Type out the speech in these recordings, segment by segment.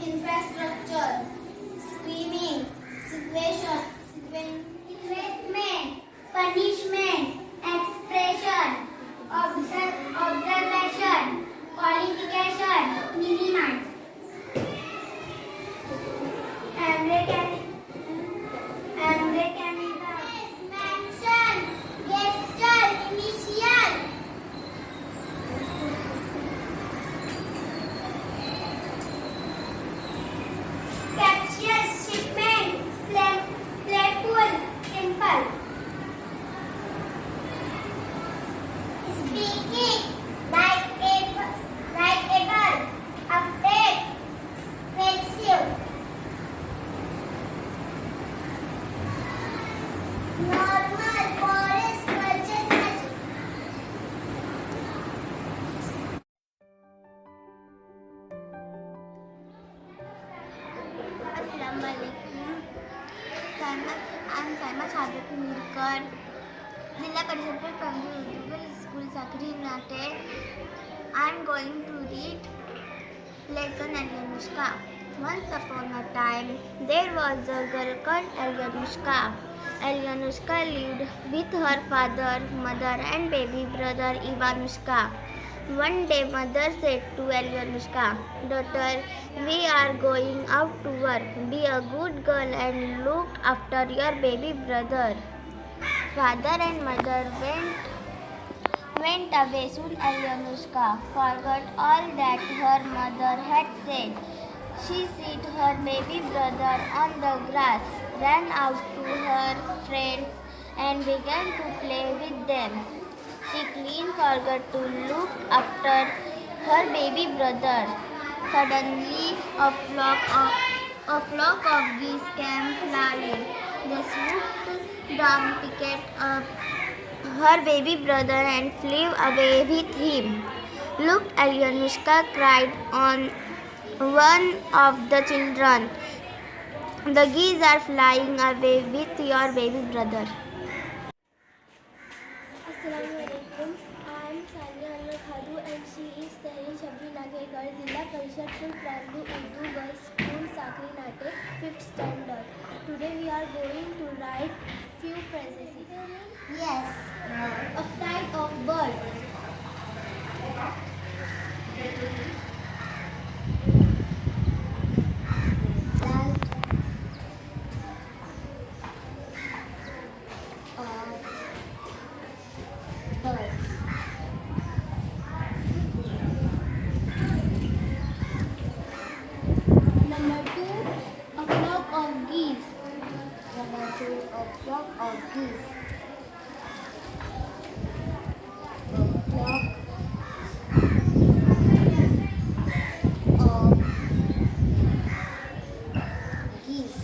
infrastructure, screaming, situation, investment, punishment, expression, observation, qualification, minimize, mechanism, mention, gesture, initial, captious, shipment, playful, simple, speaking, writeable, update, expressive, normal, forest, culture, magic. Assalamualaikum. I'm Saima Shadat Mirkar, Zilla Parishad Primary Urdu School Sakhari Nate. I'm going to read lesson Alyanushka. Once upon a time, there was a girl called Alyanushka. Alyanushka lived with her father, mother and baby brother Ivanushka. One day mother said to Alyanushka, "Daughter, we are going out to work. Be a good girl and look after your baby brother." Father and mother went away. Soon Alyanushka forgot all that her mother had said. She set her baby brother on the grass, ran out to her friends and began to play with them. She clean forgot to look after her baby brother. Suddenly, a flock of geese came flying. They swooped down, picked up her baby brother and flew away with him. "Look," Alyanushka cried on one of the children. "The geese are flying away with your baby brother." Assalamualaikum. I am Sania Khadu and she is studying Shabri Nage Girls Zilla Parishad Primary Urdu Girls School Sakhari Nate 5th standard. Today we are going to write few phrases. Yes. A flight of birds. Number 2, a flock of geese. Number 2, a flock of geese. A flock of geese.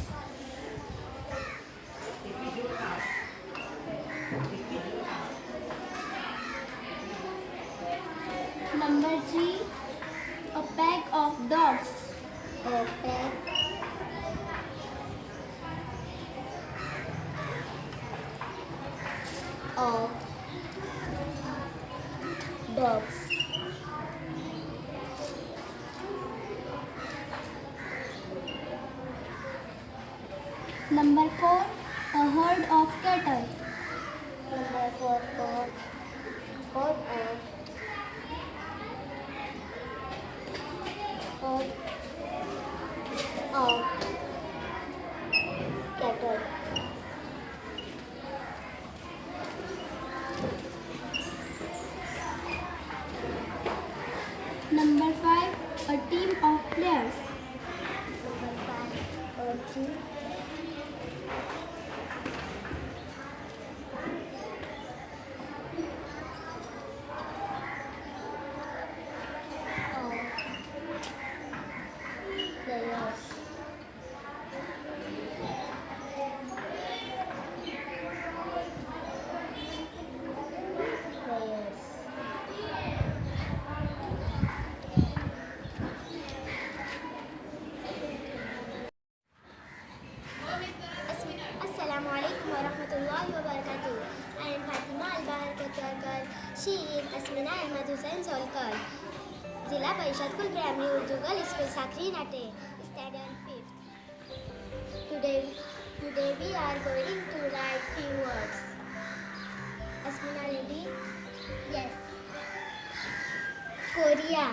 Number 3, a pack of dogs. A pack of dogs. Number 4, a herd of cattle. Number 4, herd of cattle. Number 5, a team of players. Number 5, a team of players. Assalamualaikum warahmatullahi wabarakatuh. I am Fatima Al-Bahar. She is Asmina Ahmad Hussain Solkar. Zilla Parishad Primary Urdu Girls School Sakhari Nate. standard 5th. Today we are going to write few words. Asmina, ready? Yes. Korea.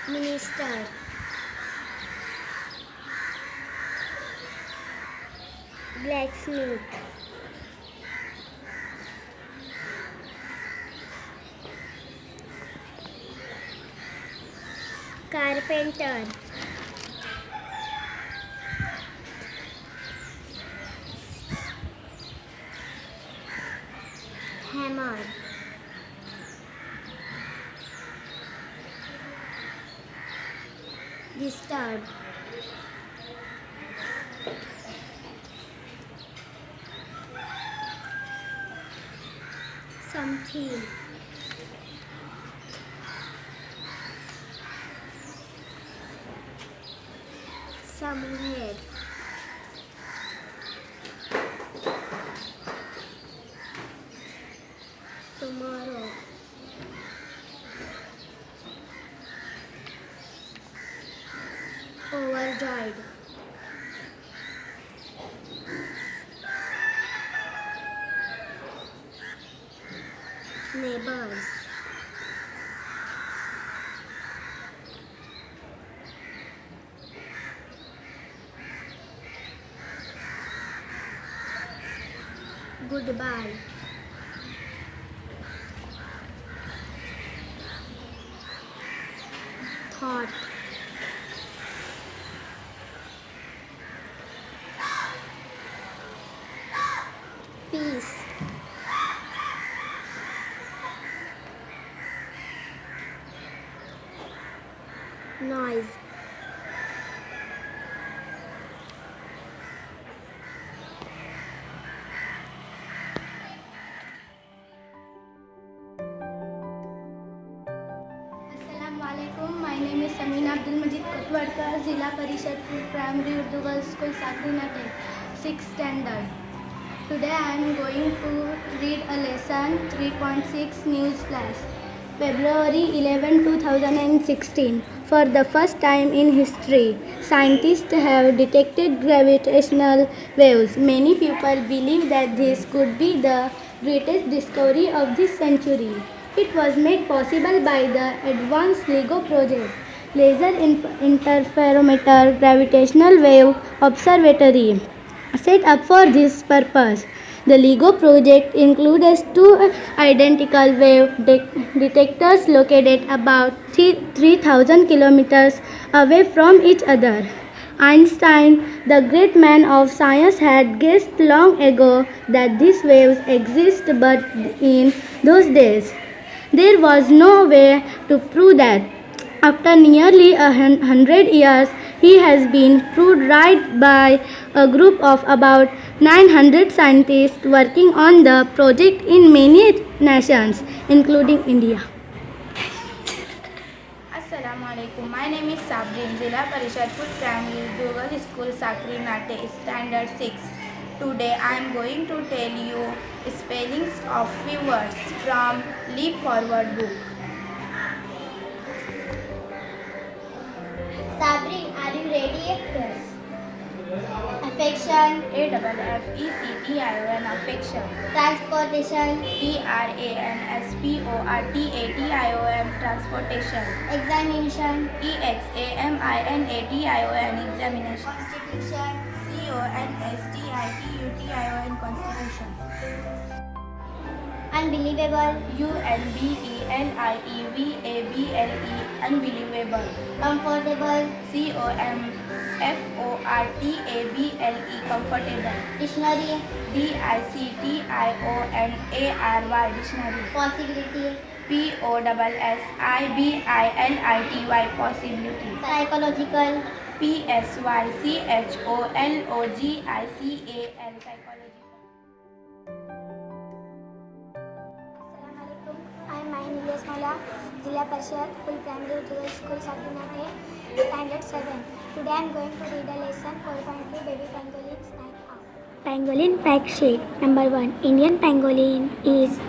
Minister. Blacksmith. Carpenter. Hammer. Disturb. Something. Somewhere. Tomorrow. Overjoyed. Neighbors. Goodbye. Thought. Peace. Noise. Assalamualaikum. My name is Samina Abdul Majid Kotwadkar, Zilla Parishad Primary Urdu Girls School, Sakhari Nate, 6th standard. Today I am going to read a lesson 3.6 News Flash. February 11, 2016. For the first time in history, scientists have detected gravitational waves. Many people believe that this could be the greatest discovery of this century. It was made possible by the advanced LIGO project, Laser Interferometer Gravitational Wave Observatory, set up for this purpose. The LIGO project includes two identical wave detectors located about 3,000 kilometers away from each other. Einstein, the great man of science, had guessed long ago that these waves exist, but in those days, there was no way to prove that. After nearly 100 years, he has been proved right by a group of about 900 scientists working on the project in many nations, including India. Assalamualaikum. My name is Sabrin, Zilla Parishad Primary Girls School, Sakhari Nate, Standard 6. Today I am going to tell you spellings of few words from Leap Forward book. Sabri, are you ready? Yes. Affection. AFFECTION, affection. Transportation. TRANSPORTATION, transportation. Examination. EXAMINATION, examination. Constitution. CONSTITUTION, constitution. Unbelievable. UNBELIEVABLE, unbelievable. Comfortable. COMFORTABLE, comfortable. Dictionary. DICTIONARY, dictionary. Possibility. POSSIBILITY, possibility. Psychological. PSYCHOLOGICAL, psychological. Assalamualaikum. I am Mahin Ilyas Maula, Zilla Parishad Full Primary Girls School, Sakhari Nate, Standard 7. Today I am going to read a lesson 4.2 Baby Pangolins Night Out. Pangolin fact sheet. Number 1. Indian pangolin is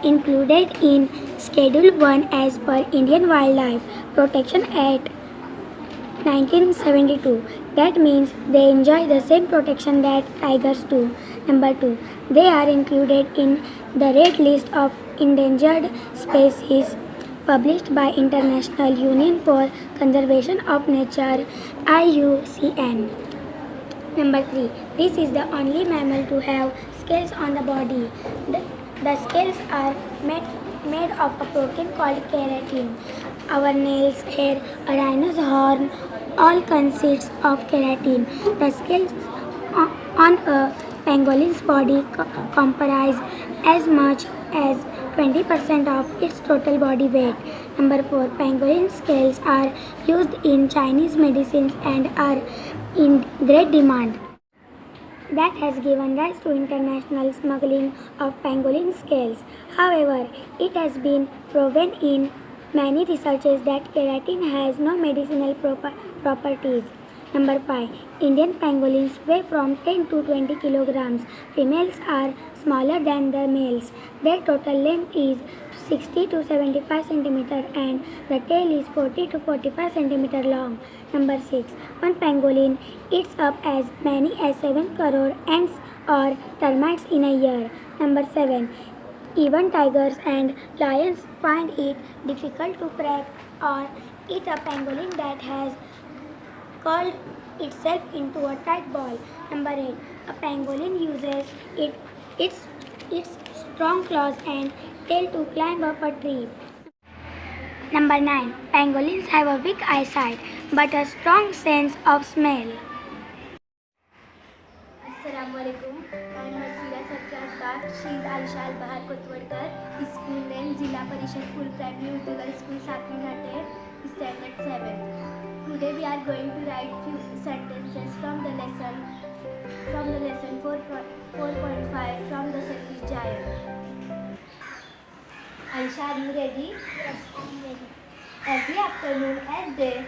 included in Schedule 1 as per Indian Wildlife Protection Act 1972. That means they enjoy the same protection that tigers do. Number 2. They are included in the Red List of Endangered Species published by International Union for Conservation of Nature IUCN. Number 3. This is the only mammal to have scales on the body. The scales are made of a protein called keratin. Our nails, hair, a rhino's horn all consists of keratin. The scales on a pangolin's body comprise as much as 20% of its total body weight. Number 4. Pangolin scales are used in Chinese medicines and are in great demand. That has given rise to international smuggling of pangolin scales. However, it has been proven in many researches that keratin has no medicinal properties. Number 5. Indian pangolins weigh from 10 to 20 kilograms. Females are smaller than the males. Their total length is 60 to 75 centimeter and the tail is 40 to 45 centimeter long. Number 6. One pangolin eats up as many as 7 crore ants or termites in a year. Number 7. Even tigers and lions find it difficult to crack or eat a pangolin that has curled itself into a tight ball. Number 8. A pangolin uses its strong claws and tail to climb up a tree. Number 9. Pangolins have a weak eyesight but a strong sense of smell. Assalamualaikum. I am Masira Satyastat. She is Aisha Al-Bahar Kotwadkar. School name Zilla Parishad Full Primary Urdu Girls School Sakri Nate, Standard 7. Today we are going to write few sentences from the lesson 4.5 from the series Giant. Aisha, are you ready? Yes, I am ready. Every afternoon and day,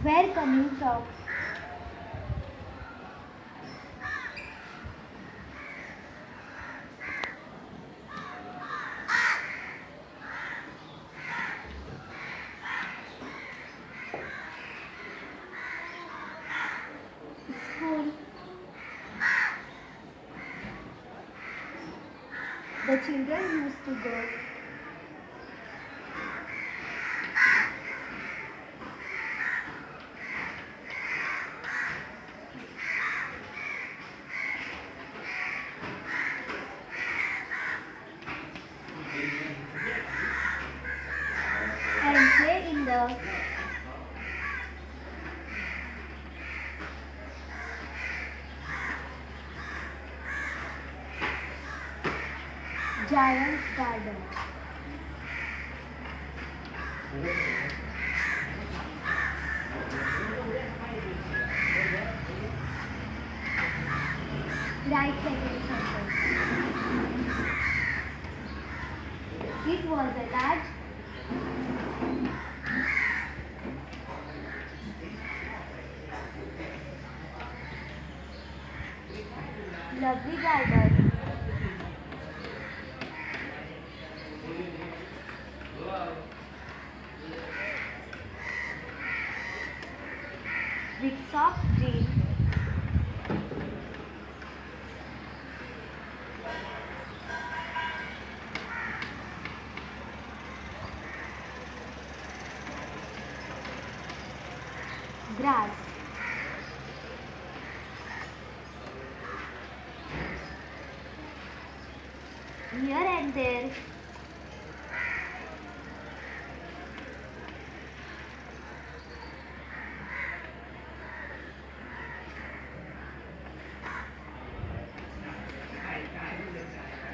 where coming from? School. The children used to go. And play in the Giant's garden. Right second sentence. It was a large lovely garden. With soft green grass. Here and there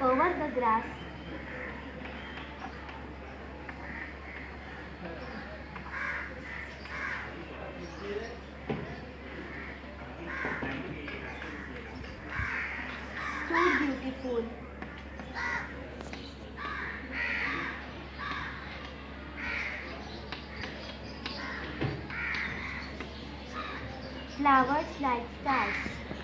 over the grass beautiful. Flowers like stars.